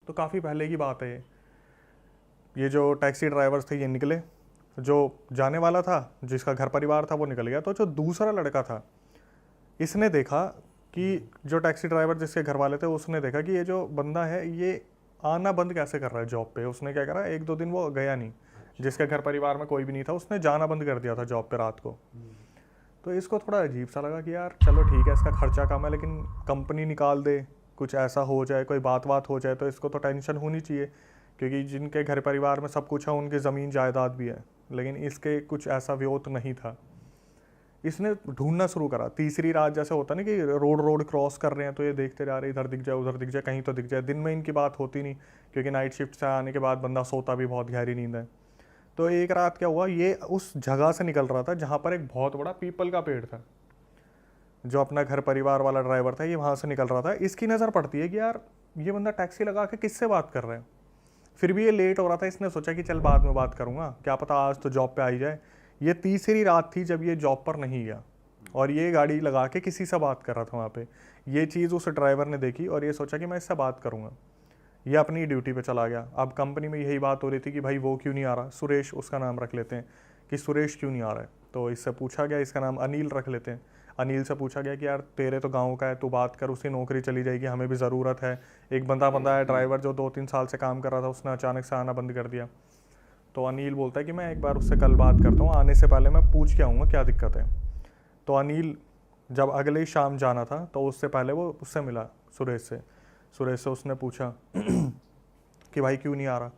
तो काफ़ी पहले की बात है ये जो टैक्सी ड्राइवर्स थे ये निकले, जो जाने वाला था जिसका घर परिवार था वो निकल गया, तो जो दूसरा लड़का था इसने देखा कि जो टैक्सी ड्राइवर जिसके घर वाले थे उसने देखा कि ये जो बंदा है ये आना बंद कैसे कर रहा है जॉब पे। उसने क्या करा, 1-2 दिन वो गया नहीं, जिसके घर परिवार में कोई भी नहीं था उसने जाना बंद कर दिया था जॉब पे रात को। तो इसको थोड़ा अजीब सा लगा कि यार चलो ठीक है इसका खर्चा कम है, लेकिन कंपनी निकाल दे, कुछ ऐसा हो जाए, कोई बात हो जाए तो इसको तो टेंशन होनी चाहिए, क्योंकि जिनके घर परिवार में सब कुछ है उनकी ज़मीन जायदाद भी है, लेकिन इसके कुछ ऐसा व्योत नहीं था। इसने ढूंढना शुरू करा। तीसरी रात जैसे होता ना कि रोड क्रॉस कर रहे हैं तो ये देखते जा रहे, इधर दिख जाए उधर दिख जाए, कहीं तो दिख जाए। दिन में इनकी बात होती नहीं, क्योंकि नाइट शिफ्ट से आने के बाद बंदा सोता भी बहुत गहरी नींद है। तो एक रात क्या हुआ, ये उस जगह से निकल रहा था जहाँ पर एक बहुत बड़ा पीपल का पेड़ था। जो अपना घर परिवार वाला ड्राइवर था ये वहाँ से निकल रहा था। इसकी नज़र पड़ती है कि यार ये बंदा टैक्सी लगा के किससे बात कर रहा है। फिर भी ये लेट हो रहा था, इसने सोचा कि चल बाद में बात करूँगा, क्या पता आज तो जॉब पे आ ही जाए। ये तीसरी रात थी जब ये जॉब पर नहीं गया और ये गाड़ी लगा के किसी से बात कर रहा था वहाँ पे। ये चीज़ उस ड्राइवर ने देखी और ये सोचा कि मैं इससे बात करूँगा। ये अपनी ड्यूटी पे चला गया। अब कंपनी में यही बात हो रही थी कि भाई वो क्यों नहीं आ रहा, सुरेश उसका नाम रख लेते हैं कि सुरेश क्यों नहीं आ रहा है। तो इससे पूछा गया, इसका नाम अनिल रख लेते हैं। अनिल से पूछा गया कि यार तेरे तो गांव का है, तू बात कर, उसकी नौकरी चली जाएगी, हमें भी ज़रूरत है। एक बंदा है ड्राइवर जो 2-3 साल से काम कर रहा था, उसने अचानक से आना बंद कर दिया। तो अनिल बोलता है कि मैं एक बार उससे कल बात करता हूँ, आने से पहले मैं पूछ के आऊँगा क्या दिक्कत है। तो अनिल जब अगले ही शाम जाना था तो उससे पहले वो उससे मिला सुरेश से उसने पूछा कि भाई क्यों नहीं आ रहा।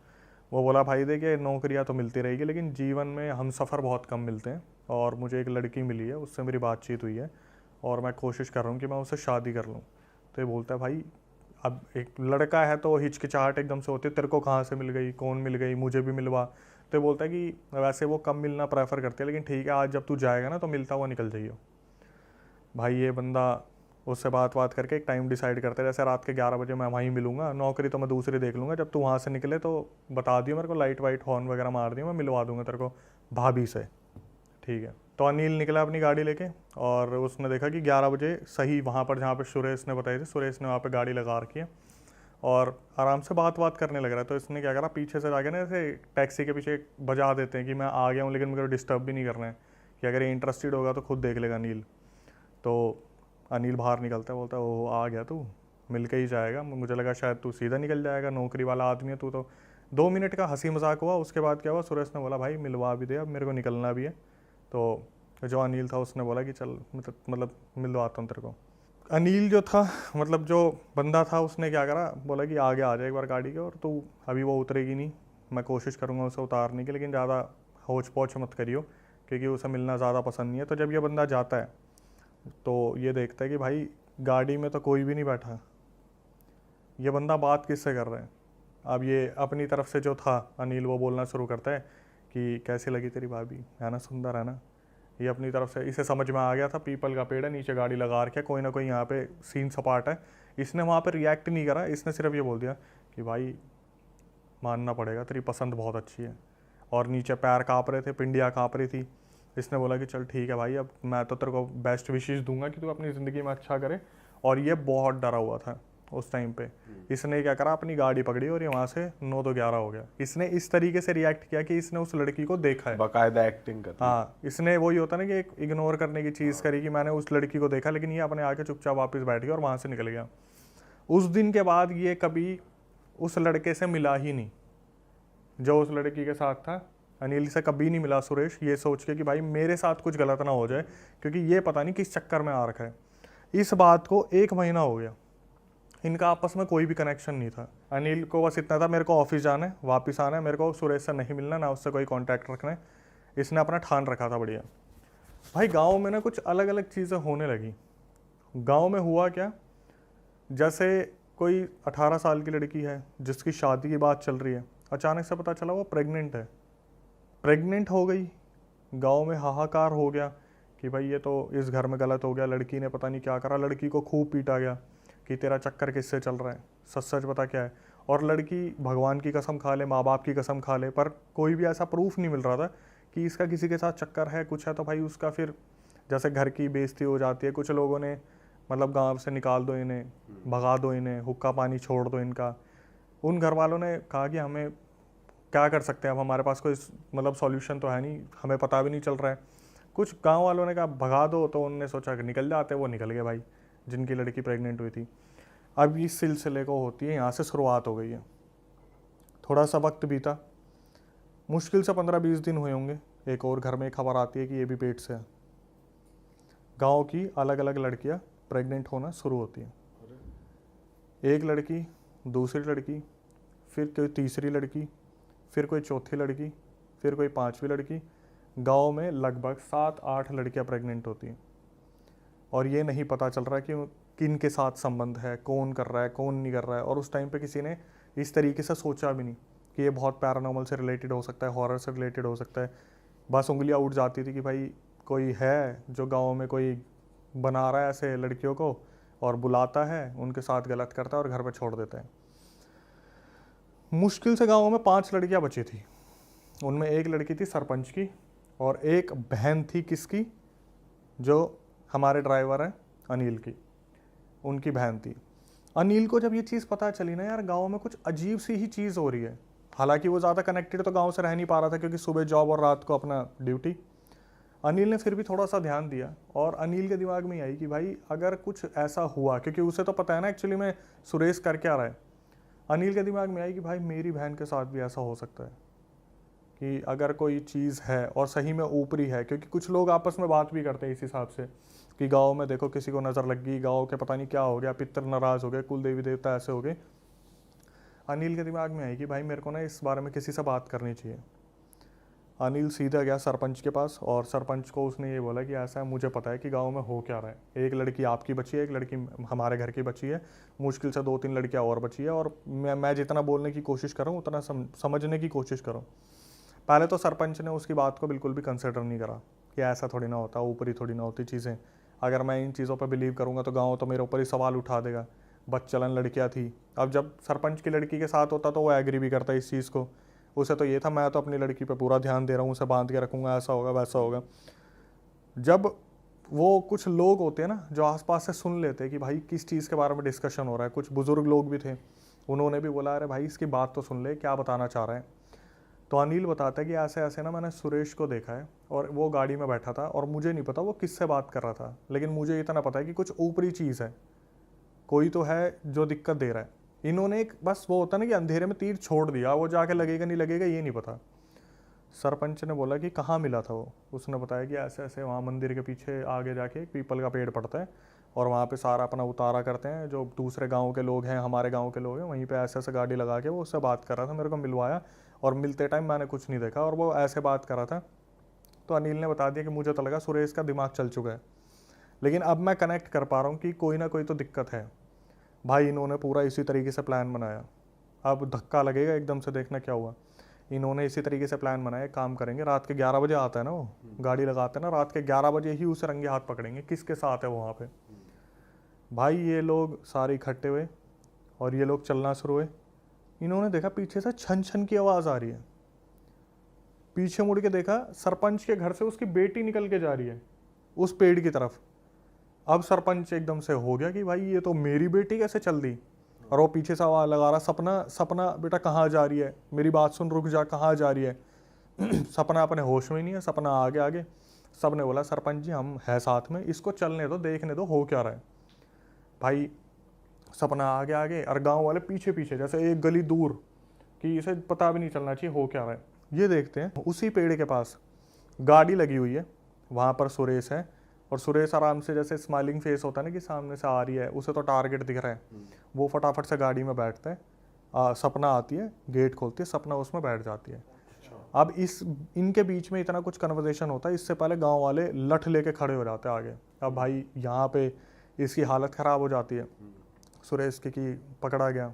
वो बोला भाई देखिए नौकरियां तो मिलती रहेगी, लेकिन जीवन में हम सफ़र बहुत कम मिलते हैं, और मुझे एक लड़की मिली है, उससे मेरी बातचीत हुई है और मैं कोशिश कर रहा हूँ कि मैं उससे शादी कर लूँ। तो ये बोलता है भाई अब एक लड़का है तो हिचकिचाहट एकदम से होती है, तेरे को कहाँ से मिल गई, कौन मिल गई, मुझे भी मिलवा। तो ये बोलता है कि वैसे वो कम मिलना प्रेफर करते हैं, लेकिन ठीक है आज जब तू जाएगा ना तो मिलता हुआ निकल जाइए। भाई ये बंदा उससे बात करके एक टाइम डिसाइड करते, जैसे रात के 11 बजे मैं वहीं मिलूंगा, नौकरी तो मैं दूसरी देख लूँगा, जब तू वहाँ से निकले तो बता दियो मेरे को, लाइट वाइट हॉर्न वगैरह मार दियो, मैं मिलवा दूंगा तेरे को भाभी से। ठीक है। तो अनिल निकला अपनी गाड़ी लेके और उसने देखा कि 11 बजे सही वहाँ पर जहाँ पर सुरेश ने बताई थी, सुरेश ने वहाँ पर गाड़ी लगा रखी है और आराम से बात करने लग रहा है। तो इसने क्या करा, पीछे से जाके ना ऐसे टैक्सी के पीछे बजा देते हैं कि मैं आ गया हूँ, लेकिन मेरे को डिस्टर्ब भी नहीं करना है, कि अगर ये इंटरेस्टेड होगा तो खुद देख लेगा अनिल। तो अनिल बाहर निकलता है, बोलता है ओह आ गया तू, मिल के ही जाएगा, मुझे लगा शायद तू सीधा निकल जाएगा, नौकरी वाला आदमी है तू तो। 2 मिनट का हंसी मजाक हुआ, उसके बाद क्या हुआ, सुरेश ने बोला भाई मिलवा भी दे, अब मेरे को निकलना भी है। तो जो अनिल था उसने बोला कि चल मतलब मिलवाता हूँ तेरे को। अनिल जो था मतलब जो बंदा था उसने क्या करा, बोला कि आगे आ जाए एक बार गाड़ी के, और तू अभी वो उतरेगी नहीं, मैं कोशिश करूँगा उसे उतारने की, लेकिन ज़्यादा होच पोच मत करियो, क्योंकि उसे मिलना ज़्यादा पसंद नहीं है। तो जब ये बंदा जाता है तो ये देखता है कि भाई गाड़ी में तो कोई भी नहीं बैठा, ये बंदा बात किससे कर रहा है। अब ये अपनी तरफ से जो था अनिल वो बोलना शुरू करता है कि कैसी लगी तेरी भाभी, है ना, सुंदर है ना। ये अपनी तरफ से, इसे समझ में आ गया था पीपल का पेड़ है, नीचे गाड़ी लगा रखा है, कोई ना कोई यहाँ पे सीन सपाट है। इसने वहाँ पे रिएक्ट नहीं करा, इसने सिर्फ ये बोल दिया कि भाई मानना पड़ेगा तेरी पसंद बहुत अच्छी है, और नीचे पैर काँप रहे थे, पिंडियाँ काँप रही थी। इसने बोला कि चल ठीक है भाई, अब मैं तो तेरे को बेस्ट विशेष दूंगा कि तू अपनी ज़िंदगी में अच्छा करे। और ये बहुत डरा हुआ था उस टाइम पे। इसने क्या करा, अपनी गाड़ी पकड़ी और ये वहाँ से 9 तो 11 हो गया। इसने इस तरीके से रिएक्ट किया कि इसने उस लड़की को देखा है, बाकायदा एक्टिंग कर। हाँ, इसने वही होता ना कि एक इग्नोर करने की चीज़ करी कि मैंने उस लड़की को देखा, लेकिन ये अपने आके चुपचाप वापस बैठ गया और वहाँ से निकल गया। उस दिन के बाद ये कभी उस लड़के से मिला ही नहीं जो उस लड़की के साथ था। अनिल से कभी नहीं मिला सुरेश, ये सोच के कि भाई मेरे साथ कुछ गलत ना हो जाए, क्योंकि ये पता नहीं किस चक्कर में आ रखा है। इस बात को 1 महीना हो गया, इनका आपस में कोई भी कनेक्शन नहीं था। अनिल को बस इतना था मेरे को ऑफिस जाना है, वापस आना है, मेरे को सुरेश से नहीं मिलना, ना उससे कोई कॉन्टैक्ट रखना है। इसने अपना ठान रखा था बढ़िया। भाई गाँव में ना कुछ अलग अलग चीज़ें होने लगी। गाँव में हुआ क्या, जैसे कोई 18 साल की लड़की है जिसकी शादी की बात चल रही है, अचानक से पता चला वो प्रेग्नेंट है। प्रेग्नेंट हो गई, गांव में हाहाकार हो गया कि भाई ये तो इस घर में गलत हो गया, लड़की ने पता नहीं क्या करा, लड़की को खूब पीटा गया कि तेरा चक्कर किससे चल रहा है, सच सच बता क्या है। और लड़की भगवान की कसम खा ले, माँ बाप की कसम खा ले, पर कोई भी ऐसा प्रूफ नहीं मिल रहा था कि इसका किसी के साथ चक्कर है, कुछ है। तो भाई उसका फिर जैसे घर की बेइज्जती हो जाती है, कुछ लोगों ने मतलब गाँव से निकाल दो इन्हें, भगा दो इन्हें, हुक्का पानी छोड़ दो इनका, उन घर वालों ने कहा कि हमें क्या कर सकते हैं, अब हमारे पास कोई मतलब सॉल्यूशन तो है नहीं, हमें पता भी नहीं चल रहा है। कुछ गांव वालों ने कहा भगा दो, तो उन्होंने सोचा कि निकल जाते, वो निकल गए भाई, जिनकी लड़की प्रेग्नेंट हुई थी। अब इस सिलसिले को होती है, यहाँ से शुरुआत हो गई है। थोड़ा सा वक्त बीता, मुश्किल से 15-20 दिन हुए होंगे, एक और घर में खबर आती है कि ये भी पेट से है। गांव की अलग अलग लड़कियां प्रेग्नेंट होना शुरू होती हैं। एक लड़की, दूसरी लड़की, फिर कोई तीसरी लड़की, फिर कोई चौथी लड़की, फिर कोई पांचवी लड़की। गांव में लगभग 7-8 लड़कियां प्रेग्नेंट होती हैं और ये नहीं पता चल रहा कि किन के साथ संबंध है, कौन कर रहा है, कौन नहीं कर रहा है। और उस टाइम पे किसी ने इस तरीके से सोचा भी नहीं कि ये बहुत पैरानॉर्मल से रिलेटेड हो सकता है, हॉरर से रिलेटेड हो सकता है। बस उंगलियां उठ जाती थी कि भाई कोई है जो गांव में कोई बना रहा है ऐसे लड़कियों को और बुलाता है, उनके साथ गलत करता है और घर पे छोड़ देता है। मुश्किल से गांव में 5 लड़कियां बची थी। उनमें एक लड़की थी सरपंच की और एक बहन थी किसकी, जो हमारे ड्राइवर हैं अनिल की, उनकी बहन थी। अनिल को जब ये चीज़ पता चली ना यार, गांव में कुछ अजीब सी ही चीज़ हो रही है। हालांकि वो ज़्यादा कनेक्टेड तो गांव से रह नहीं पा रहा था क्योंकि सुबह जॉब और रात को अपना ड्यूटी। अनिल ने फिर भी थोड़ा सा ध्यान दिया और अनिल के दिमाग में आई कि भाई अगर कुछ ऐसा हुआ, क्योंकि उसे तो पता है ना एक्चुअली में सुरेश कर क्या रहा है। अनिल के दिमाग में आई कि भाई मेरी बहन के साथ भी ऐसा हो सकता है कि अगर कोई चीज़ है और सही में ऊपरी है, क्योंकि कुछ लोग आपस में बात भी करते हैं इस हिसाब से कि गांव में देखो किसी को नज़र लग गई, गांव के पता नहीं क्या हो गया, पितर नाराज़ हो गए, कुल देवी देवता ऐसे हो गए। अनिल के दिमाग में आई कि भाई मेरे को ना इस बारे में किसी से बात करनी चाहिए। अनिल सीधा गया सरपंच के पास और सरपंच को उसने ये बोला कि ऐसा है, मुझे पता है कि गांव में हो क्या रहा है। एक लड़की आपकी बची है, एक लड़की हमारे घर की बची है, मुश्किल से 2-3 लड़कियां और बची है और मैं जितना बोलने की कोशिश करूँ उतना समझने की कोशिश करूँ। पहले तो सरपंच ने उसकी बात को बिल्कुल भी कंसिडर नहीं करा कि ऐसा थोड़ी ना होता, ऊपरी थोड़ी ना होती चीज़ें। अगर मैं इन चीज़ों पर बिलीव करूँगा तो गाँव तो मेरे ऊपर ही सवाल उठा देगा, बदचलन लड़कियाँ थी। अब जब सरपंच की लड़की के साथ होता तो वो एग्री भी करता इस चीज़ को। उसे तो ये था मैं तो अपनी लड़की पे पूरा ध्यान दे रहा हूँ, उसे बांध के रखूँगा, ऐसा होगा वैसा होगा। जब वो कुछ लोग होते हैं ना जो आसपास से सुन लेते हैं कि भाई किस चीज़ के बारे में डिस्कशन हो रहा है, कुछ बुजुर्ग लोग भी थे, उन्होंने भी बोला अरे भाई इसकी बात तो सुन ले, क्या बताना चाह रहे हैं। तो अनिल बताता है कि ऐसे ऐसे ना मैंने सुरेश को देखा है और वो गाड़ी में बैठा था और मुझे नहीं पता वो किससे बात कर रहा था, लेकिन मुझे इतना पता है कि कुछ ऊपरी चीज़ है, कोई तो है जो दिक्कत दे रहा है। इन्होंने एक बस वो होता ना कि अंधेरे में तीर छोड़ दिया, वो जाके लगेगा नहीं लगेगा ये नहीं पता। सरपंच ने बोला कि कहाँ मिला था वो, उसने बताया कि ऐसे ऐसे वहाँ मंदिर के पीछे आगे जाके एक पीपल का पेड़ पड़ता है और वहाँ पे सारा अपना उतारा करते हैं, जो दूसरे गांव के लोग हैं, हमारे गांव के लोग हैं, वहीं पे ऐसे ऐसे गाड़ी लगा के वो उससे बात कर रहा था, मेरे को मिलवाया और मिलते टाइम मैंने कुछ नहीं देखा और वो ऐसे बात कर रहा था। तो अनिल ने बता दिया कि मुझे तो लगा सुरेश का दिमाग चल चुका है, लेकिन अब मैं कनेक्ट कर पा रहा हूँ कि कोई ना कोई तो दिक्कत है। भाई इन्होंने पूरा इसी तरीके से प्लान बनाया। अब धक्का लगेगा एकदम से, देखना क्या हुआ। इन्होंने इसी तरीके से प्लान बनाया, काम करेंगे रात के 11 बजे आता है ना वो, गाड़ी लगाते हैं ना, रात के 11 बजे ही उसे रंगे हाथ पकड़ेंगे किसके साथ है वो वहाँ पे। भाई ये लोग सारे इकट्ठे हुए और ये लोग चलना शुरू हुए। इन्होंने देखा पीछे से छन छन की आवाज़ आ रही है, पीछे मुड़ के देखा सरपंच के घर से उसकी बेटी निकल के जा रही है उस पेड़ की तरफ। अब सरपंच एकदम से हो गया कि भाई ये तो मेरी बेटी कैसे चल दी, और वो पीछे से आवाज़ लगा रहा सपना सपना बेटा कहाँ जा रही है, मेरी बात सुन, रुक जा, कहाँ जा रही है। सपना अपने होश में ही नहीं है, सपना आगे आगे। सब ने बोला सरपंच जी हम है साथ में, इसको चलने दो, देखने दो हो क्या रहा है। भाई सपना आगे आगे और गांव वाले पीछे पीछे, जैसे एक गली दूर कि इसे पता भी नहीं चलना चाहिए हो क्या रहा है। ये देखते हैं उसी पेड़ के पास गाड़ी लगी हुई है, वहाँ पर सुरेश है और सुरेश आराम से जैसे स्माइलिंग फेस होता है ना कि सामने से आ रही है, उसे तो टारगेट दिख रहा है। वो फटाफट से गाड़ी में बैठता है, सपना आती है, गेट खोलती है, सपना उसमें बैठ जाती है। अब इनके बीच में इतना कुछ कन्वर्सेशन होता है, इससे पहले गांव वाले लठ लेके खड़े हो जाते हैं आगे। अब भाई यहाँ पे इसकी हालत ख़राब हो जाती है, सुरेश की पकड़ा गया,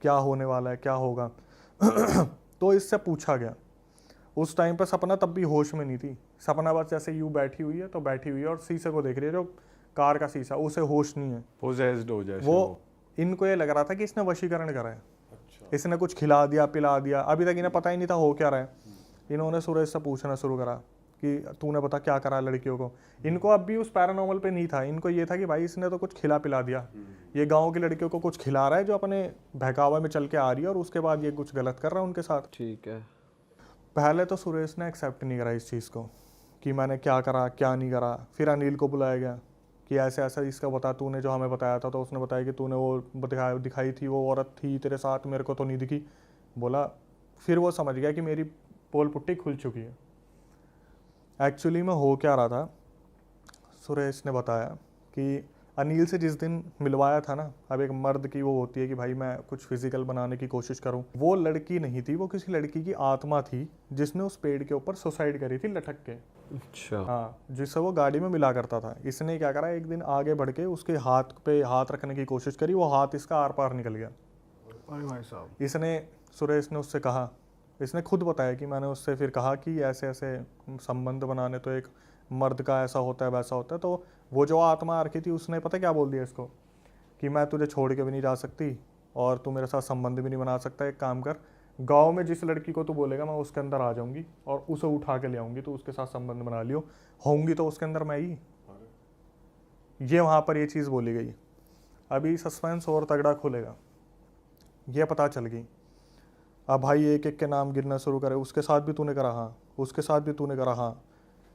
क्या होने वाला है, क्या होगा। तो इससे पूछा गया। उस टाइम पर सपना तब भी होश में नहीं थी, सपना बस जैसे यूँ बैठी हुई है तो बैठी हुई है और शीशे को देख रही है, जो कार का शीशा, उसे होश नहीं है, पोजेस्ड हो जाए वो। इनको ये लग रहा था कि इसने वशीकरण करा है। अच्छा। इसने कुछ खिला दिया पिला दिया, अभी तक इन्हें पता ही नहीं था हो क्या रहा है। इन्होंने सुरेश से पूछना शुरू करा कि तूने बता क्या करा लड़कियों को। इनको अब भी उस पैरानॉर्मल पे नहीं था, इनको ये था कि भाई इसने तो कुछ खिला पिला दिया, ये गांव की लड़कियों को कुछ खिला रहा है जो अपने बहकावा में चल के आ रही है और उसके बाद ये कुछ गलत कर रहा है उनके साथ। ठीक है। पहले तो सुरेश ने एक्सेप्ट नहीं करा इस चीज़ को कि मैंने क्या करा क्या नहीं करा। फिर अनिल को बुलाया गया कि ऐसे ऐसा इसका बता, तूने जो हमें बताया था। तो उसने बताया कि तूने वो दिखाई थी, वो औरत थी तेरे साथ, मेरे को तो नहीं दिखी। बोला, फिर वो समझ गया कि मेरी पोल पुट्टी खुल चुकी है। एक्चुअली में हो क्या रहा था, सुरेश ने बताया कि अनिल से जिस दिन मिलवाया था ना, अब एक मर्द की वो होती है कि भाई मैं कुछ फिजिकल बनाने की कोशिश करूं, वो लड़की नहीं थी, वो किसी लड़की की आत्मा थी जिसने उस पेड़ के ऊपर सुसाइड करी थी लटक के। अच्छा। हाँ, जिससे वो गाड़ी में मिला करता था। इसने क्या करा, एक दिन आगे बढ़ के उसके हाथ पे हाथ रखने की कोशिश करी, वो हाथ इसका आर पार निकल गया। अरे भाई साहब। इसने सुरेश ने उससे कहा, इसने खुद बताया कि मैंने उससे फिर कहा कि ऐसे ऐसे संबंध बनाने तो एक मर्द का ऐसा होता है वैसा होता है। तो वो जो आत्मा आ रखी थी उसने पता क्या बोल दिया इसको कि मैं तुझे छोड़ के भी नहीं जा सकती और तू मेरे साथ संबंध भी नहीं बना सकता। एक काम कर, गांव में जिस लड़की को तू बोलेगा मैं उसके अंदर आ जाऊंगी और उसे उठा के ले आऊंगी, तो उसके साथ संबंध बना लियो, होंगी तो उसके अंदर मैं ही। ये वहाँ पर ये चीज़ बोली गई। अभी सस्पेंस और तगड़ा खुलेगा। ये पता चल गई, अब भाई एक एक के नाम गिनना शुरू करे, उसके साथ भी तूने करा, हाँ उसके साथ भी तूने करा, हाँ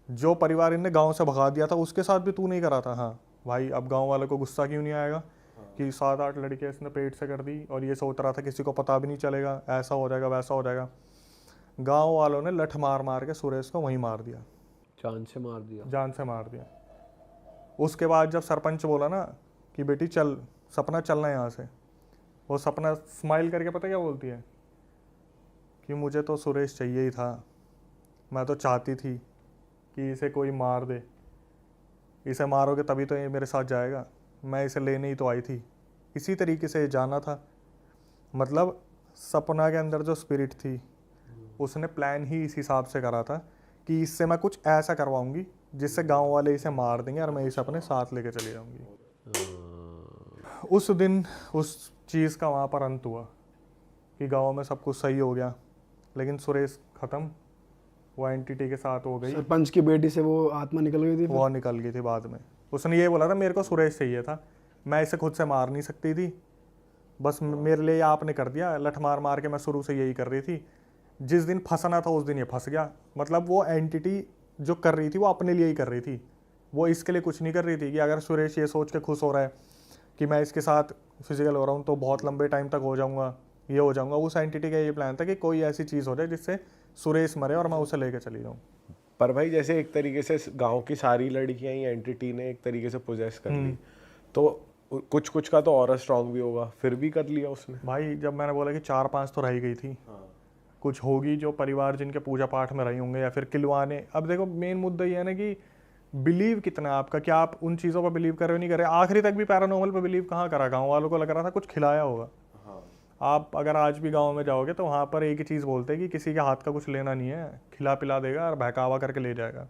जो परिवार इनने गांव से भगा दिया था उसके साथ भी तू नहीं करा था, हाँ भाई। अब गांव वालों को गुस्सा क्यों नहीं आएगा कि 7-8 लड़कियां इसने पेट से कर दी और ये सोच रहा था किसी को पता भी नहीं चलेगा, ऐसा हो जाएगा वैसा हो जाएगा। गांव वालों ने लठ मार मार के सुरेश को वहीं मार दिया, जान से मार दिया। जान से मार दिया। उसके बाद जब सरपंच बोला ना कि बेटी चल, सपना चलना यहाँ से, वो सपना स्माइल करके पता क्या बोलती है कि मुझे तो सुरेश चाहिए ही था, मैं तो चाहती थी कि इसे कोई मार दे, इसे मारोगे तभी तो ये मेरे साथ जाएगा, मैं इसे लेने ही तो आई थी, इसी तरीके से जाना था। मतलब सपना के अंदर जो स्पिरिट थी उसने प्लान ही इस हिसाब से करा था कि इससे मैं कुछ ऐसा करवाऊंगी जिससे गांव वाले इसे मार देंगे और मैं इसे अपने साथ लेके चली जाऊंगी। उस दिन उस चीज़ का वहाँ पर अंत हुआ कि गांव में सब कुछ सही हो गया, लेकिन सुरेश ख़त्म, वो एंटिटी के साथ हो गई। सरपंच की बेटी से वो आत्मा निकल गई थी फिर? वो निकल गई थी बाद में। उसने ये बोला था मेरे को सुरेश चाहिए था, मैं इसे खुद से मार नहीं सकती थी, बस मेरे लिए आपने कर दिया, लठ मार मार के मैं शुरू से यही कर रही थी, जिस दिन फंसना था उस दिन ये फंस गया। मतलब वो एंटिटी जो कर रही थी वो अपने लिए ही कर रही थी, वो इसके लिए कुछ नहीं कर रही थी कि अगर सुरेश ये सोच के खुश हो रहा है कि मैं इसके साथ फिजिकल हो रहा हूँ तो बहुत लंबे टाइम तक हो जाऊँगा, ये हो जाऊँगा। उस एंटिटी का ये प्लान था कि कोई ऐसी चीज़ हो जाए जिससे सुरेश मरे और मैं उसे लेके चली जाऊँ। पर भाई जैसे एक तरीके से गांव की सारी लड़कियां ही एंटिटी ने एक तरीके से पोजेस कर ली, तो कुछ कुछ का तो और स्ट्रांग भी होगा, फिर भी कर लिया उसने। भाई जब मैंने बोला कि 4-5 तो रह गई थी, कुछ होगी जो परिवार जिनके पूजा पाठ में रही होंगे या फिर किलवाने। अब देखो मेन मुद्दा ये है ना कि बिलीव कितना है आपका, क्या आप उन चीज़ों पर बिलीव कर रहे हो नहीं कर रहे। आखिरी तक भी पैरानॉर्मल पर बिलीव कहाँ करा, गाँव वालों को लग रहा था कुछ खिलाया होगा। आप अगर आज भी गांव में जाओगे तो वहाँ पर एक ही चीज़ बोलते हैं कि किसी के हाथ का कुछ लेना नहीं है, खिला पिला देगा और बहकावा करके ले जाएगा।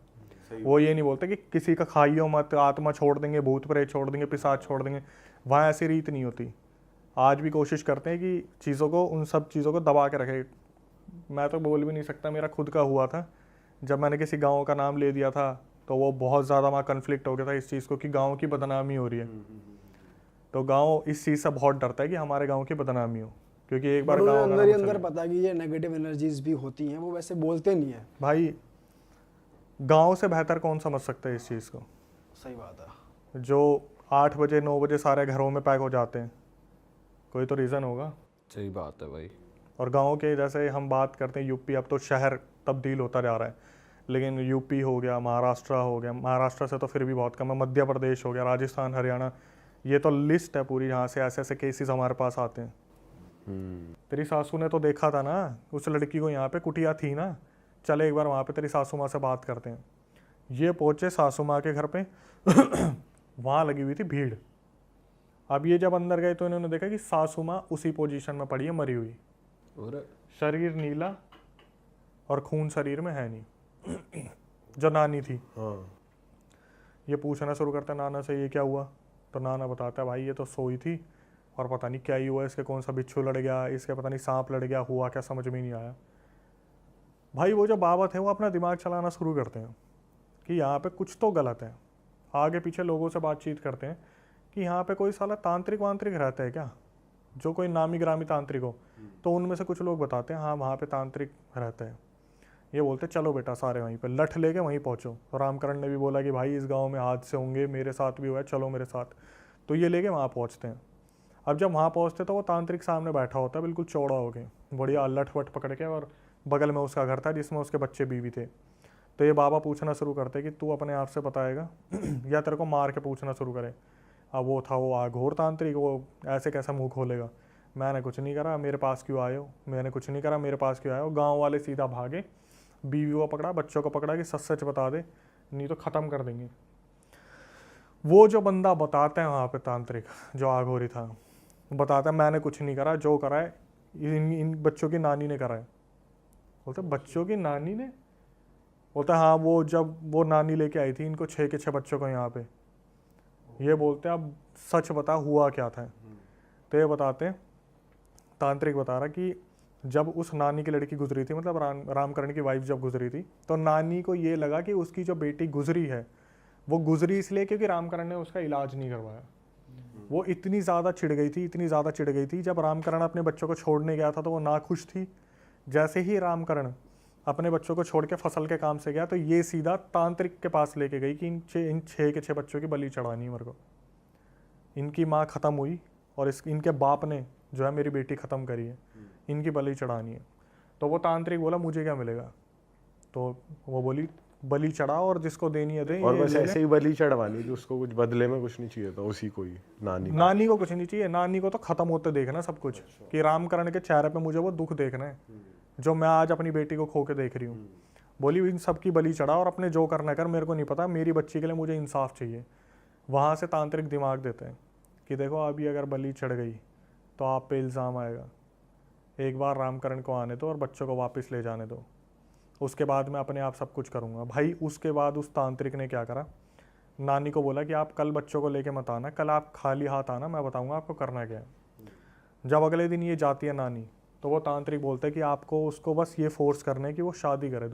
वो ये नहीं बोलते कि किसी का खाइयो मत, आत्मा छोड़ देंगे, भूत प्रेत छोड़ देंगे, पिशाच छोड़ देंगे। वहाँ ऐसी रीत नहीं होती। आज भी कोशिश करते हैं कि चीज़ों को, उन सब चीज़ों को दबा के रखे। मैं तो बोल भी नहीं सकता, मेरा खुद का हुआ था जब मैंने किसी गाँव का नाम ले दिया था, तो वो बहुत ज़्यादा वहाँ कन्फ्लिक्ट हो गया था इस चीज़ को कि गाँव की बदनामी हो रही है। तो गांव इस चीज़ से बहुत डरता है कि हमारे गांव की बदनामी हो, क्योंकि एक बार गांव अंदर ही अंदर पता है कि ये नेगेटिव एनर्जीज भी होती हैं, वो वैसे बोलते नहीं है। भाई गांव से बेहतर कौन समझ सकता है इस चीज़ को। सही बात है। जो 8 बजे 9 बजे सारे घरों में पैक हो जाते हैं, कोई तो रीज़न होगा। सही बात है भाई। और गांव के जैसे हम बात करते हैं यूपी, अब तो शहर तब्दील होता जा रहा है, लेकिन यूपी हो गया, महाराष्ट्र हो गया, महाराष्ट्र से तो फिर भी बहुत कम है, मध्य प्रदेश हो गया, राजस्थान, हरियाणा, ये तो लिस्ट है पूरी जहाँ से ऐसे ऐसे केसेस हमारे पास आते हैं। तेरी सासू ने तो देखा था ना उस लड़की को, यहाँ पे कुटिया थी ना, चले एक बार वहाँ पे तेरी सासू माँ से बात करते हैं। ये पहुँचे सासू माँ के घर पे वहाँ लगी हुई थी भीड़। अब ये जब अंदर गए तो इन्होंने देखा कि सासू माँ उसी पोजीशन में पड़ी है, मरी हुई, शरीर नीला और खून शरीर में है नहीं। जो नानी थी, ये पूछना शुरू करता है नाना से ये क्या हुआ, तो नाना बताता है भाई ये तो सोई थी और पता नहीं क्या ही हुआ, इसके कौन सा बिच्छू लड़ गया, इसके पता नहीं सांप लड़ गया, हुआ क्या समझ में नहीं आया। भाई वो जो बाबा थे वो अपना दिमाग चलाना शुरू करते हैं कि यहाँ पे कुछ तो गलत है। आगे पीछे लोगों से बातचीत करते हैं कि यहाँ पे कोई साला तांत्रिक वांत्रिक रहता है क्या, जो कोई नामी ग्रामी तांत्रिक हो। तो उनमें से कुछ लोग बताते हैं हाँ वहाँ पे तांत्रिक रहता है। ये बोलते चलो बेटा सारे वहीं पे, लठ लेके वहीं पहुँचो। तो रामकरण ने भी बोला कि भाई इस गांव में हादसे होंगे, मेरे साथ भी हुआ है, चलो मेरे साथ। तो ये लेके वहाँ पहुँचते हैं। अब जब वहाँ पहुँचते तो वो तांत्रिक सामने बैठा होता है बिल्कुल चौड़ा हो के, बढ़िया लठ वठ पकड़ के, और बगल में उसका घर था जिसमें उसके बच्चे बीवी थे। तो ये बाबा पूछना शुरू करते कि तू अपने आप से बताएगा या तेरे को मार के पूछना शुरू करे। अब वो था वो घोर तांत्रिक, वो ऐसे कैसा मुंह खोलेगा, मैंने कुछ नहीं करा, मेरे पास क्यों आए हो, मैंने कुछ नहीं करा, मेरे पास क्यों आए हो। गाँव वाले सीधा भागे, बीवी को पकड़ा, बच्चों को पकड़ा कि सच सच बता दे नहीं तो ख़त्म कर देंगे। वो जो बंदा बताते हैं वहाँ पे तांत्रिक जो आघोरी था, बताता है मैंने कुछ नहीं करा, जो करा है इन बच्चों की नानी ने करा है। बोलते बच्चों की नानी ने? बोलता हाँ, वो जब वो नानी लेके आई थी इनको 6 के 6 बच्चों को यहाँ पे। ये बोलते अब सच बता हुआ क्या था। तो ये बताते तांत्रिक बता रहा कि जब उस नानी की लड़की गुजरी थी, मतलब रामकरण की वाइफ जब गुजरी थी, तो नानी को ये लगा कि उसकी जो बेटी गुजरी है वो गुजरी इसलिए क्योंकि रामकरण ने उसका इलाज नहीं करवाया। वो इतनी ज़्यादा चिढ़ गई थी, इतनी ज़्यादा चिढ़ गई थी। जब रामकरण अपने बच्चों को छोड़ने गया था तो वो नाखुश थी। जैसे ही रामकरण अपने बच्चों को छोड़ के फसल के काम से गया तो ये सीधा तांत्रिक के पास लेके गई कि इन 6 के 6 बच्चों की बलि चढ़ानी है मेरे को। इनकी माँ ख़त्म हुई और इनके बाप ने जो है मेरी बेटी ख़त्म करी है, इनकी बलि चढ़ानी है। तो वो तांत्रिक बोला मुझे क्या मिलेगा? तो वो बोली बलि चढ़ा और जिसको देनी है दे। और बस ऐसे ही बलि चढ़वानी कि उसको कुछ बदले में कुछ नहीं चाहिए था, उसी को ही नानी को कुछ नहीं चाहिए, नानी को तो खत्म होते देखना सब कुछ। कि रामकरण के चेहरे पे मुझे वो दुख देखना है जो मैं आज अपनी बेटी को खो के देख रही हूँ। बोली इन सब की बलि चढ़ा और अपने जो करना कर, मेरे को नहीं पता, मेरी बच्ची के लिए मुझे इंसाफ चाहिए। वहाँ से तांत्रिक दिमाग देते हैं कि देखो अभी अगर बलि चढ़ गई तो आप पे इल्ज़ाम आएगा, एक बार रामकरण को आने दो और बच्चों को वापस ले जाने दो, उसके बाद मैं अपने आप सब कुछ करूँगा। भाई उसके बाद उस तांत्रिक ने क्या करा, नानी को बोला कि आप कल बच्चों को लेके मत आना, कल आप खाली हाथ आना, मैं बताऊँगा आपको करना क्या है। जब अगले दिन ये जाती है नानी, तो वो तांत्रिक बोलते हैं कि आपको उसको बस ये फोर्स करना है कि वो शादी करे,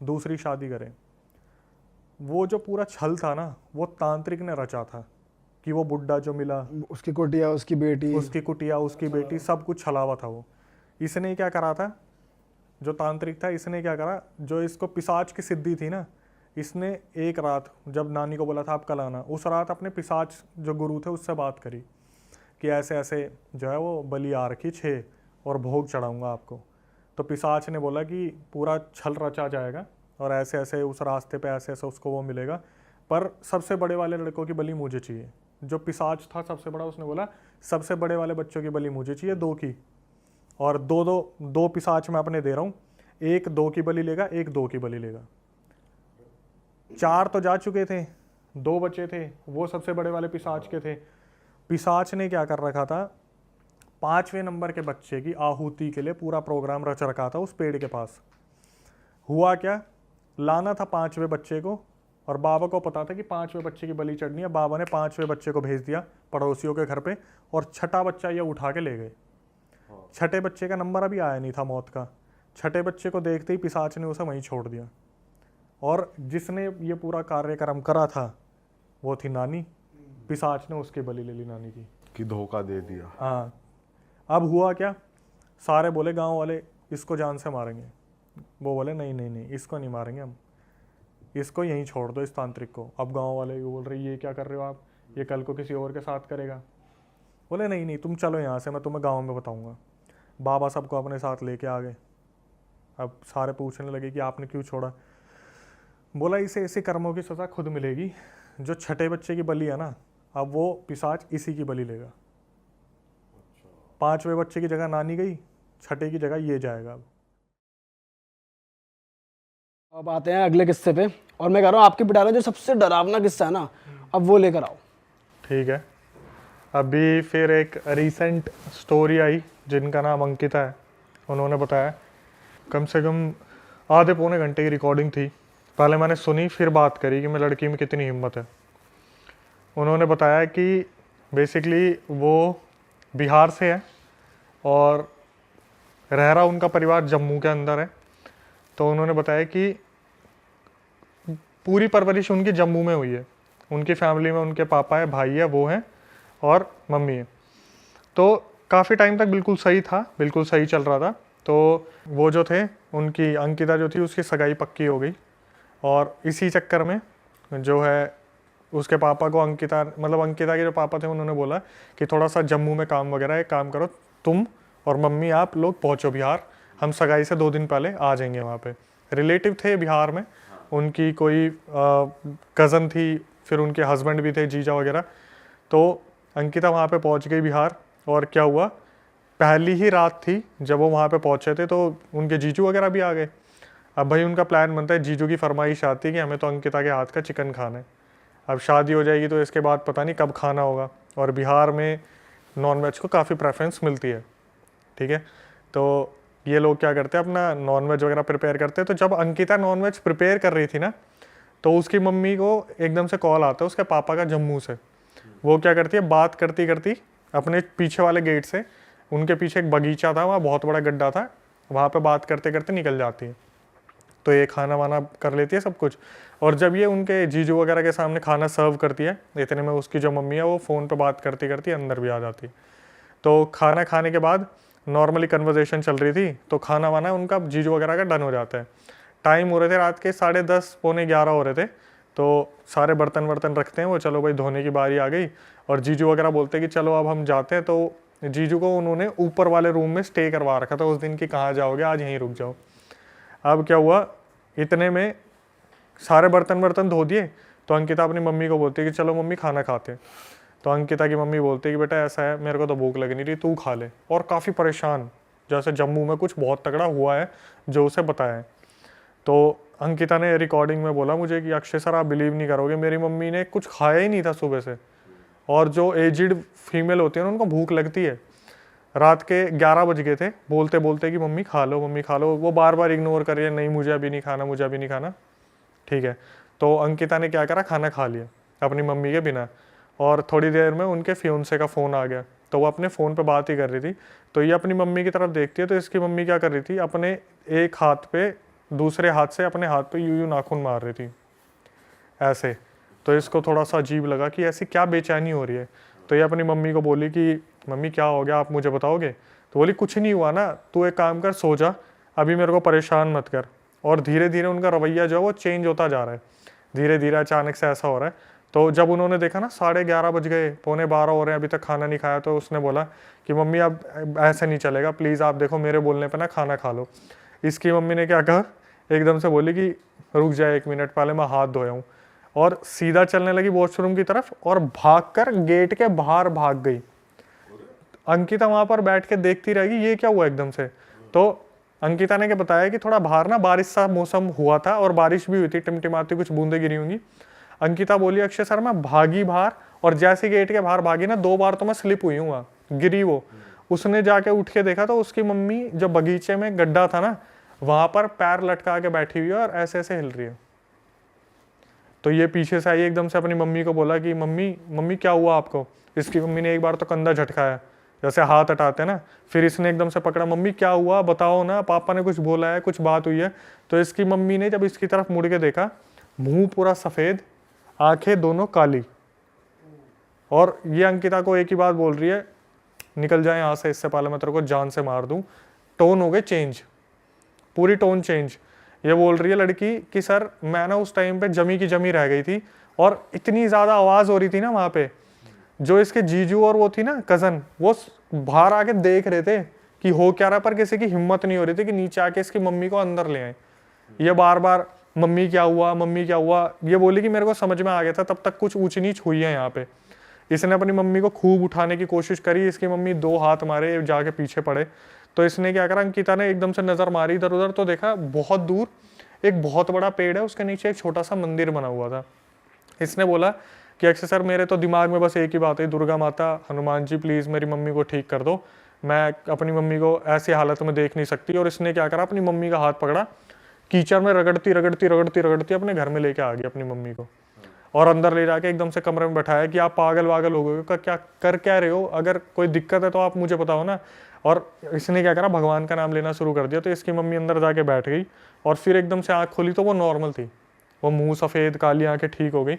दूसरी शादी करे। वो जो पूरा छल था ना वो तांत्रिक ने रचा था कि वो बुड्ढा जो मिला, उसकी कुटिया, उसकी बेटी, सब कुछ छलावा था वो। इसने क्या करा था, जो तांत्रिक था इसने क्या करा, जो इसको पिशाच की सिद्धि थी ना, इसने एक रात जब नानी को बोला था आप कल आना, उस रात अपने पिशाच जो गुरु थे उससे बात करी कि ऐसे ऐसे जो है वो बलि आ रखी 6 और भोग चढ़ाऊंगा आपको। तो पिशाच ने बोला कि पूरा छल रचा जाएगा और ऐसे ऐसे उस रास्ते पे ऐसे ऐसे उसको वो मिलेगा, पर सबसे बड़े वाले लड़कों की बलि मुझे चाहिए। जो पिशाच था सबसे बड़ा, उसने बोला सबसे बड़े वाले बच्चों की बलि मुझे चाहिए, 2 की, और दो पिशाच मैं अपने दे रहा हूँ, एक 2 की बलि लेगा, एक 2 की बलि लेगा। 4 तो जा चुके थे, 2 बचे थे, वो सबसे बड़े वाले पिशाच के थे। पिशाच ने क्या कर रखा था, 5वें नंबर के बच्चे की आहुति के लिए पूरा प्रोग्राम रच रखा था उस पेड़ के पास। हुआ क्या, लाना था 5वें बच्चे को, और बाबा को पता था कि 5वें बच्चे की बलि चढ़नी है। बाबा ने 5वें बच्चे को भेज दिया पड़ोसियों के घर पे, और 6ठा बच्चा ये उठा के ले गए। 6ठे बच्चे का नंबर अभी आया नहीं था मौत का। 6ठे बच्चे को देखते ही पिशाच ने उसे वहीं छोड़ दिया, और जिसने ये पूरा कार्यक्रम करा था वो थी नानी। पिशाच ने उसकी बलि ले ली नानी की, कि धोखा दे दिया। हाँ। अब हुआ क्या, सारे बोले गांव वाले इसको जान से मारेंगे। वो बोले नहीं नहीं नहीं, इसको नहीं मारेंगे हम, इसको यहीं छोड़ दो इस तांत्रिक को। अब गांव वाले ये बोल रहे ये क्या कर रहे हो आप, ये कल को किसी और के साथ करेगा। बोले नहीं नहीं तुम चलो यहाँ से, मैं तुम्हें गांव में बताऊँगा। बाबा सबको अपने साथ लेके आ गए। अब सारे पूछने लगे कि आपने क्यों छोड़ा। बोला इसे ऐसे कर्मों की सज़ा खुद मिलेगी। जो 6ठे बच्चे की बलि है ना, अब वो पिशाच इसी की बलि लेगा। 5वें बच्चे की जगह नानी गई, 6ठे की जगह ये जाएगा। अब आते हैं अगले किस्से पे, और मैं कह रहा हूँ आपके पिटारा जो सबसे डरावना किस्सा है ना, अब वो लेकर आओ। ठीक है, अभी फिर एक रीसेंट स्टोरी आई जिनका नाम अंकिता है। उन्होंने बताया, कम से कम आधे पौने घंटे की रिकॉर्डिंग थी। पहले मैंने सुनी, फिर बात करी कि मैं लड़की में कितनी हिम्मत है। उन्होंने बताया कि बेसिकली वो बिहार से है और रह रहा उनका परिवार जम्मू के अंदर है। तो उन्होंने बताया कि पूरी परवरिश उनकी जम्मू में हुई है। उनकी फैमिली में उनके पापा है, भाई है, वो हैं और मम्मी है। तो काफ़ी टाइम तक बिल्कुल सही था, बिल्कुल सही चल रहा था। तो वो जो थे, उनकी अंकिता जो थी उसकी सगाई पक्की हो गई, और इसी चक्कर में जो है उसके पापा को अंकिता, मतलब अंकिता के जो पापा थे उन्होंने बोला कि थोड़ा सा जम्मू में काम वगैरह है, काम करो तुम और मम्मी, आप लोग पहुँचो बिहार, हम सगाई से 2 दिन पहले आ जाएंगे वहाँ पे। रिलेटिव थे बिहार में, उनकी कोई कज़न थी, फिर उनके हस्बैंड भी थे, जीजा वगैरह। तो अंकिता वहाँ पे पहुँच गई बिहार, और क्या हुआ, पहली ही रात थी जब वो वहाँ पे पहुँचे थे तो उनके जीजू वगैरह भी आ गए। अब भाई उनका प्लान बनता है, जीजू की फरमाइश आती है कि हमें तो अंकिता के हाथ का चिकन खाना है। अब शादी हो जाएगी तो इसके बाद पता नहीं कब खाना होगा, और बिहार में नॉनवेज को काफ़ी प्रेफरेंस मिलती है, ठीक है। तो ये लोग क्या करते हैं, अपना नॉनवेज वगैरह प्रिपेयर करते हैं। तो जब अंकिता नॉनवेज प्रिपेयर कर रही थी ना, तो उसकी मम्मी को एकदम से कॉल आता है उसके पापा का जम्मू से। वो क्या करती है, बात करती करती अपने पीछे वाले गेट से, उनके पीछे एक बगीचा था, वहाँ बहुत बड़ा गड्ढा था, वहाँ पे बात करते करते निकल जाती है। तो ये खाना वाना कर लेती है सब कुछ, और जब ये उनके जीजू वगैरह के सामने खाना सर्व करती है, इतने में उसकी जो मम्मी है वो फ़ोन पे बात करती करती अंदर भी आ जाती है। तो खाना खाने के बाद नॉर्मली कन्वर्सेशन चल रही थी, तो खाना वाना उनका जीजू वगैरह का डन हो जाता है। टाइम हो रहे थे रात के 10:30 पौने 11 हो रहे थे। तो सारे बर्तन वर्तन रखते हैं वो, चलो भाई धोने की बारी आ गई, और जीजू वगैरह बोलते हैं कि चलो अब हम जाते हैं। तो जीजू को उन्होंने ऊपर वाले रूम में स्टे करवा रखा था उस दिन की, कहाँ जाओगे, आज यहीं रुक जाओ। अब क्या हुआ, इतने में सारे बर्तन धो दिए, तो अंकिता अपनी मम्मी को बोलती है कि चलो मम्मी खाना खाते हैं। तो अंकिता की मम्मी बोलती है कि बेटा ऐसा है, मेरे को तो भूख लग नहीं रही, तू खा ले। और काफ़ी परेशान, जैसे जम्मू में कुछ बहुत तगड़ा हुआ है जो उसे बताया है। तो अंकिता ने रिकॉर्डिंग में बोला मुझे कि अक्षय सर आप बिलीव नहीं करोगे, मेरी मम्मी ने कुछ खाया ही नहीं था सुबह से। और जो एजिड फीमेल होती है ना, उनको भूख लगती है। रात के 11 बज गए थे, बोलते बोलते कि मम्मी खा लो, मम्मी खा लो। वो बार बार इग्नोर कर रही है, नहीं मुझे अभी नहीं खाना, मुझे अभी नहीं खाना, ठीक है। तो अंकिता ने क्या करा, खाना खा लिया अपनी मम्मी के बिना। और थोड़ी देर में उनके फियोंसे का फ़ोन आ गया, तो वो अपने फ़ोन पे बात ही कर रही थी। तो ये अपनी मम्मी की तरफ देखती है, तो इसकी मम्मी क्या कर रही थी, अपने एक हाथ पे, दूसरे हाथ से अपने हाथ पे यूं नाखून मार रही थी ऐसे। तो इसको थोड़ा सा अजीब लगा कि ऐसी क्या बेचैनी हो रही है। तो ये अपनी मम्मी को बोली कि मम्मी क्या हो गया, आप मुझे बताओगे। तो बोली कुछ नहीं हुआ ना, तू एक काम कर, सो जा, अभी मेरे को परेशान मत कर। और धीरे धीरे उनका रवैया जो है वो चेंज होता जा रहा है, धीरे धीरे अचानक से ऐसा हो रहा है। तो जब उन्होंने देखा ना 11:30 बज गए, पौने 12 हो रहे हैं, अभी तक खाना नहीं खाया, तो उसने बोला कि मम्मी अब ऐसे नहीं चलेगा, प्लीज़ आप देखो मेरे बोलने पे ना खाना खा लो। इसकी मम्मी ने क्या कहा, एकदम से बोली कि रुक जाए 1 मिनट, पहले मैं हाथ धोया हूँ, और सीधा चलने लगी वॉशरूम की तरफ, और भागकर गेट के बाहर भाग गई। अंकिता वहाँ पर बैठ के देखती रहेगी ये क्या हुआ एकदम से। तो अंकिता ने क्या बताया कि थोड़ा बाहर ना बारिश सा मौसम हुआ था, और बारिश भी हुई थी, टिमटिमाती कुछ बूंदें गिरी होंगी। अंकिता बोली अक्षय सर मैं भागी बाहर, और जैसे गेट के बाहर भागी ना, 2 बार तो मैं स्लिप हुई हूँ, गिरी वो। उसने जाके उठ के देखा तो उसकी मम्मी जो बगीचे में गड्ढा था ना, वहां पर पैर लटका के बैठी हुई है और ऐसे ऐसे हिल रही है। तो ये पीछे से आई, एकदम से अपनी मम्मी को बोला कि मम्मी मम्मी क्या हुआ आपको। इसकी मम्मी ने एक बार तो कंधा झटकाया, जैसे हाथ हटाते ना, फिर इसने एकदम से पकड़ा, मम्मी क्या हुआ बताओ ना, पापा ने कुछ बोला है, कुछ बात हुई है। तो इसकी मम्मी ने जब इसकी तरफ मुड़ के देखा, मुंह पूरा सफ़ेद, आंखें दोनों काली, और ये अंकिता को एक ही बात बोल रही है, निकल जाए यहाँ से, इससे पहले मैं तेरे को जान से मार दूँ। टोन हो गई चेंज, पूरी टोन चेंज। ये बोल रही है लड़की कि सर मैं ना उस टाइम पे जमी की जमी रह गई थी, और इतनी ज़्यादा आवाज़ हो रही थी ना वहाँ पे, जो इसके जीजू और वो थी ना कज़न, वो बाहर आके देख रहे थे कि हो क्या रहा, पर किसी की हिम्मत नहीं हो रही थी कि नीचे आके इसकी मम्मी को अंदर ले आए। ये बार बार मम्मी क्या हुआ, मम्मी क्या हुआ, ये बोली कि मेरे को समझ में आ गया था, तब तक कुछ ऊंच नीच हुई है यहाँ पे। इसने अपनी मम्मी को खूब उठाने की कोशिश करी, इसकी मम्मी 2 हाथ मारे, जाके पीछे पड़े। तो इसने क्या करा, अंकिता ने एकदम से नज़र मारी इधर उधर, तो देखा बहुत दूर एक बहुत बड़ा पेड़ है, उसके नीचे एक छोटा सा मंदिर बना हुआ था। इसने बोला कि अक्षय सर मेरे तो दिमाग में बस एक ही बात है, दुर्गा माता, हनुमान जी प्लीज़ मेरी मम्मी को ठीक कर दो, मैं अपनी मम्मी को ऐसी हालत में देख नहीं सकती। और इसने क्या करा, अपनी मम्मी का हाथ पकड़ा, कीचड़ में रगड़ती रगड़ती रगड़ती रगड़ती अपने घर में लेके आ गई अपनी मम्मी को, और अंदर ले जाके एकदम से कमरे में बैठाया कि आप पागल वागल हो गए, क्या कर क्या रहे हो, अगर कोई दिक्कत है तो आप मुझे बताओ ना। और इसने क्या करा, भगवान का नाम लेना शुरू कर दिया। तो इसकी मम्मी अंदर जाके बैठ गई, और फिर एकदम से आँख खोली तो वो नॉर्मल थी, वो मुंह सफ़ेद, काली आंखें ठीक हो गई।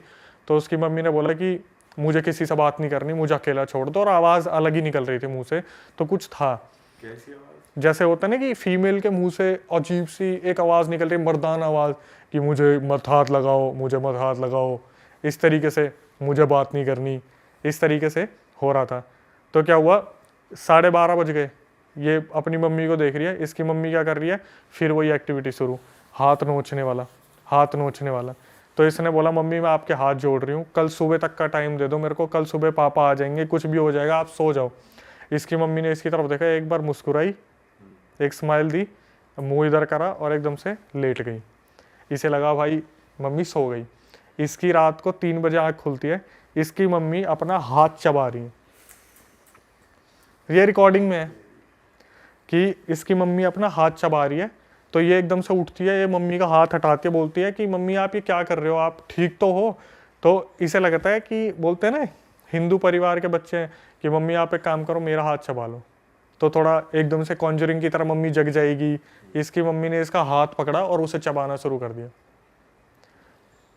तो उसकी मम्मी ने बोला कि मुझे किसी से बात नहीं करनी, मुझे अकेला छोड़ दो। और आवाज़ अलग ही निकल रही थी मुंह से, तो कुछ था। कैसी आवाज? जैसे होता है ना कि फीमेल के मुंह से अजीब सी एक आवाज़ निकल रही, मर्दाना आवाज़, कि मुझे मत हाथ लगाओ, मुझे मत हाथ लगाओ, इस तरीके से, मुझे बात नहीं करनी, इस तरीके से हो रहा था। तो क्या हुआ, 12:30 बज गए, ये अपनी मम्मी को देख रही है, इसकी मम्मी क्या कर रही है, फिर वही एक्टिविटी शुरू, हाथ नोचने वाला, हाथ नोचने वाला। तो इसने बोला मम्मी मैं आपके हाथ जोड़ रही हूँ, कल सुबह तक का टाइम दे दो मेरे को, कल सुबह पापा आ जाएंगे, कुछ भी हो जाएगा, आप सो जाओ। इसकी मम्मी ने इसकी तरफ देखा, एक बार मुस्कुराई, एक स्माइल दी, मुंह इधर करा और एकदम से लेट गई। इसे लगा भाई मम्मी सो गई। इसकी रात को 3 बजे आँख खुलती है, इसकी मम्मी अपना हाथ चबा रही है। ये रिकॉर्डिंग में है कि इसकी मम्मी अपना हाथ चबा रही है। तो ये एकदम से उठती है, ये मम्मी का हाथ हटाती है, बोलती है कि मम्मी आप ये क्या कर रहे हो, आप ठीक तो हो। तो इसे लगता है कि बोलते हैं ना हिंदू परिवार के बच्चे हैं कि मम्मी आप एक काम करो, मेरा हाथ चबा लो। तो थोड़ा एकदम से कॉन्जरिंग की तरह मम्मी जग जाएगी। इसकी मम्मी ने इसका हाथ पकड़ा और उसे चबाना शुरू कर दिया।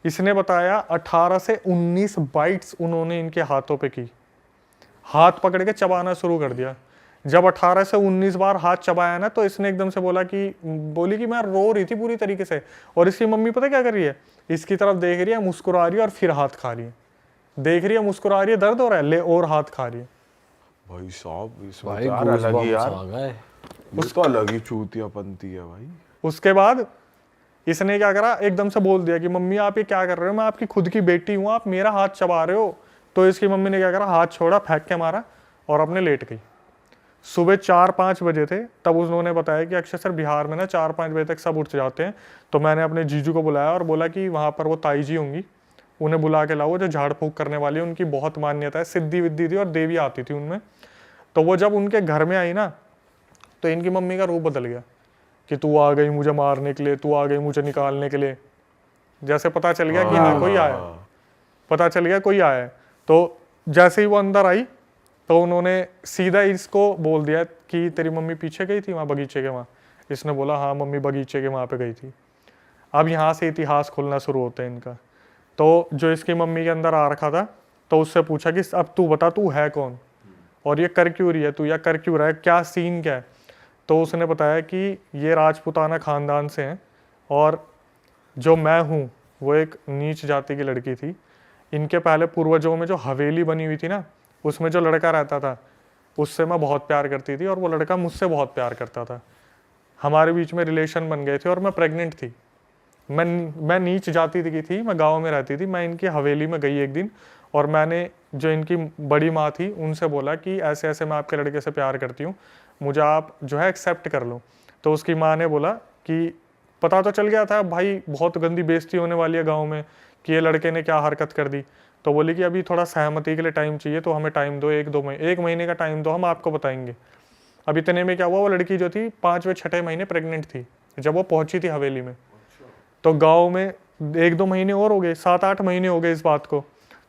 इसने बताया 18 से 19 बाइट्स उन्होंने इनके हाथों पे की, हाथ पकड़ के चबाना शुरू कर दिया। जब 18 से 19 बार हाथ चबाया ना, तो इसने एकदम से बोली कि मैं रो रही थी पूरी तरीके से। और इसकी मम्मी पता क्या कर रही है, इसकी तरफ देख रही है, मुस्कुरा रही है और फिर हाथ खा रही है, देख रही है, मुस्कुरा रही है, दर्द हो रहा है, ले और हाथ खा रही है। भाई साहब इसमें भाई तो यार अलग ही यार, आ गए। उसको अलग ही चूतियापंती है भाई। उसके बाद इसने क्या करा, एकदम से बोल दिया कि मम्मी आप ये क्या कर रहे हो, मैं आपकी खुद की बेटी हूँ, आप मेरा हाथ चबा रहे हो। तो इसकी मम्मी ने क्या करा, हाथ छोड़ा, फेंक के मारा और अपने लेट गई। सुबह 4-5 बजे थे, तब उन्होंने बताया कि अक्षय सर बिहार में ना 4-5 बजे तक सब उठ जाते हैं। तो मैंने अपने जीजू को बुलाया और बोला कि वहाँ पर वो ताई जी होंगी, उन्हें बुला के लाओ, जो झाड़ फूक करने वाली है, उनकी बहुत मान्यता है, सिद्धि विद्धि थी और देवी आती थी उनमें। तो वो जब उनके घर में आई ना, तो इनकी मम्मी का रूप बदल गया कि तू आ गई मुझे मारने के लिए, तू आ गई मुझे निकालने के लिए। जैसे पता चल गया कि हाँ कोई आया, पता चल गया कोई आया है। तो जैसे ही वो अंदर आई, तो उन्होंने सीधा इसको बोल दिया कि तेरी मम्मी पीछे गई थी वहाँ बगीचे के वहाँ। इसने बोला हाँ मम्मी बगीचे के वहाँ पे गई थी। अब यहाँ से इतिहास खुलना शुरू होता है इनका। तो जो इसकी मम्मी के अंदर आ रखा था, तो उससे पूछा कि अब तू बता तू है कौन और ये कर क्यों रही है तू, या कर क्यों रहा है, क्या सीन क्या है। तो उसने बताया कि ये राजपूताना ख़ानदान से हैं और जो मैं हूँ वो एक नीच जाति की लड़की थी। इनके पहले पूर्वजों में जो हवेली बनी हुई थी ना, उसमें जो लड़का रहता था उससे मैं बहुत प्यार करती थी और वो लड़का मुझसे बहुत प्यार करता था। हमारे बीच में रिलेशन बन गए थे और मैं प्रेग्नेंट थी। मैं नीच जाति की थी, मैं गांव में रहती थी। मैं इनकी हवेली में गई एक दिन और मैंने जो इनकी बड़ी माँ थी उनसे बोला कि ऐसे ऐसे मैं आपके लड़के से प्यार करती हूँ, मुझे आप जो है एक्सेप्ट कर लो। तो उसकी माँ ने बोला कि पता तो चल गया था भाई, बहुत गंदी बेइज्जती होने वाली है गाँव में कि ये लड़के ने क्या हरकत कर दी। तो बोली कि अभी थोड़ा सहमति के लिए टाइम चाहिए, तो हमें टाइम दो, 1 महीने का टाइम दो, हम आपको बताएंगे। अब इतने में क्या हुआ, वो लड़की जो थी 5वें-6ठे महीने प्रेग्नेंट थी जब वो पहुंची थी हवेली में। तो गांव में 1-2 महीने और हो गए, 7-8 महीने हो गए इस बात को।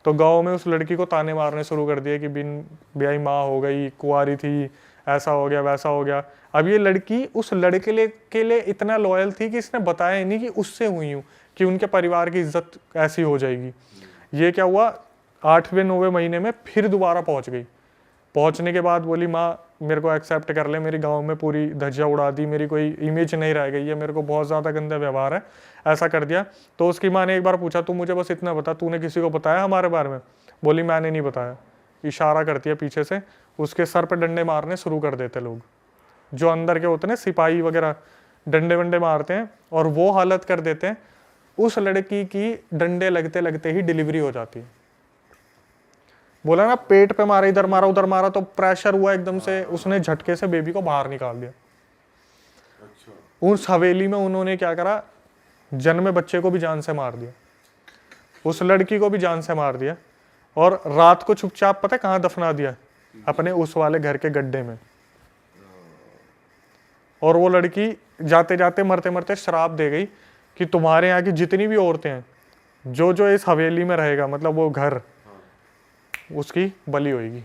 तो गांव में उस लड़की को ताने मारने शुरू कर दिए कि बिन ब्याही माँ हो गई, कुंवारी थी, ऐसा हो गया वैसा हो गया। अब ये लड़की उस लड़के के लिए इतना लॉयल थी कि इसने बताया नहीं कि उससे हुई हूँ, कि उनके परिवार की इज्जत ऐसी हो जाएगी। ये क्या हुआ, 8वें-9वें महीने में फिर दोबारा पहुंच गई। पहुंचने के बाद बोली माँ मेरे को एक्सेप्ट कर ले, मेरी गांव में पूरी धज्जियाँ उड़ा दी, मेरी कोई इमेज नहीं रह गई है, मेरे को बहुत ज़्यादा गंदा व्यवहार है, ऐसा कर दिया। तो उसकी माँ ने एक बार पूछा तू मुझे बस इतना बता, तूने किसी को बताया हमारे बारे में? बोली मैंने नहीं बताया। इशारा करती है पीछे से, उसके सर पर डंडे मारने शुरू कर देते लोग, जो अंदर के होते हैं सिपाही वगैरह, डंडे वंडे मारते हैं और वो हालत कर देते हैं। उस लड़की की डंडे लगते लगते ही डिलीवरी हो जाती है। बोला ना पेट पे मारा, इधर मारा उधर मारा, तो प्रेशर हुआ एकदम से, उसने झटके से बेबी को बाहर निकाल दिया। उस हवेली में उन्होंने क्या करा, जन्मे बच्चे को भी जान से मार दिया, उस लड़की को भी जान से मार दिया और रात को चुपचाप पता कहाँ दफना दिया, अपने उस वाले घर के गड्ढे में। और वो लड़की जाते जाते मरते मरते श्राप दे गई कि तुम्हारे यहाँ की जितनी भी औरतें हैं, जो जो इस हवेली में रहेगा, मतलब वो घर, उसकी बलि होगी।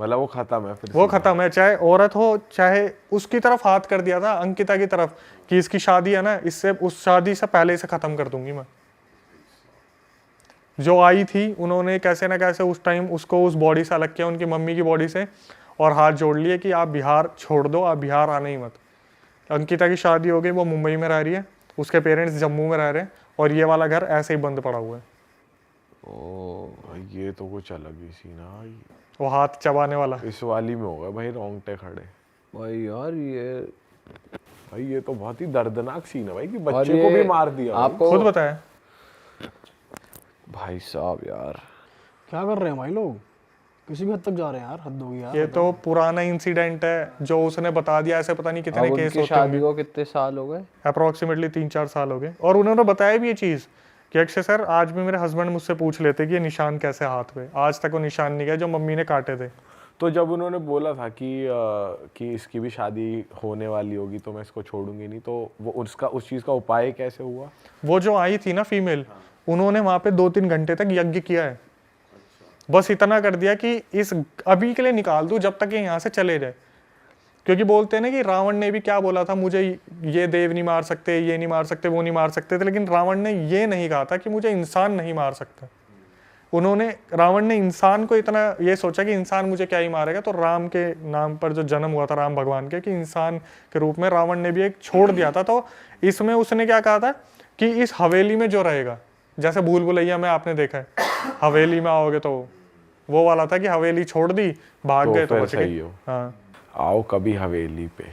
मतलब वो खत्म है फिर वो सीधा। खत्म है, चाहे औरत हो चाहे उसकी तरफ हाथ कर दिया था अंकिता की तरफ कि इसकी शादी है ना, इससे उस शादी से पहले इसे खत्म कर दूंगी मैं। जो आई थी उन्होंने कैसे ना कैसे उस टाइम उसको उस बॉडी से अलग किया, उनकी मम्मी की बॉडी से, और हाथ जोड़ लिए कि आप बिहार छोड़ दो, आप बिहार आने ही मत। अंकिता की शादी हो गई, वो मुंबई में रह रही है, उसके पेरेंट्स जम्मू में रह रहे हैं, और ये वाला घर ऐसे ही बंद पड़ा हुआ है। ओ भाई ये तो कुछ अलग ही सीन है भाई। वो हाथ चबाने वाला। इस वाली में हो गए भाई रोंगटे खड़े। भाई यार भाई ये तो बहुत ही दर्दनाक सीन है भाई कि और बच्चे को ये भी मार दिया भाई। आपको खुद बताया। भाई साहब यार क्या कर रहे हैं भाई लोग, किसी भी हद तक जा रहे हैं यार, हद होगी यार। ये तो पुराना इंसिडेंट है जो उसने बता दिया, ऐसे पता नहीं कितने अब केस उनकी होते शादी होंगे। को कितने साल हो गए? अप्रोक्सीमेटली 3-4 साल हो गए, और उन्होंने बताया भी ये चीज़ कि अक्षय सर आज भी मेरे हस्बैंड मुझसे पूछ लेते कि ये निशान कैसे हाथ पे, आज तक वो निशान नहीं गए जो मम्मी ने काटे थे। तो जब उन्होंने बोला था कि इसकी भी शादी होने वाली होगी तो मैं इसको छोड़ूंगी नहीं, तो वो उसका उस चीज़ का उपाय कैसे हुआ? वो जो आई थी ना फीमेल, उन्होंने वहां पे 2-3 घंटे तक यज्ञ किया है। बस इतना कर दिया कि इस अभी के लिए निकाल दूं जब तक ये यहाँ से चले जाए, क्योंकि बोलते हैं ना कि रावण ने भी क्या बोला था, मुझे ये देव नहीं मार सकते, ये नहीं मार सकते, वो नहीं मार सकते थे, लेकिन रावण ने ये नहीं कहा था कि मुझे इंसान नहीं मार सकता। रावण ने इंसान को इतना ये सोचा कि इंसान मुझे क्या ही मारेगा, तो राम के नाम पर जो जन्म हुआ था राम भगवान के, कि इंसान के रूप में रावण ने भी एक छोड़ दिया था। तो इसमें उसने क्या कहा था कि इस हवेली में जो रहेगा, जैसे भूल भुलैया में आपने देखा है हवेली में आओगे, तो वो वाला था कि हवेली छोड़ दी, भाग तो गए तो फिर बच सही गए। हो। हाँ आओ कभी हवेली पे।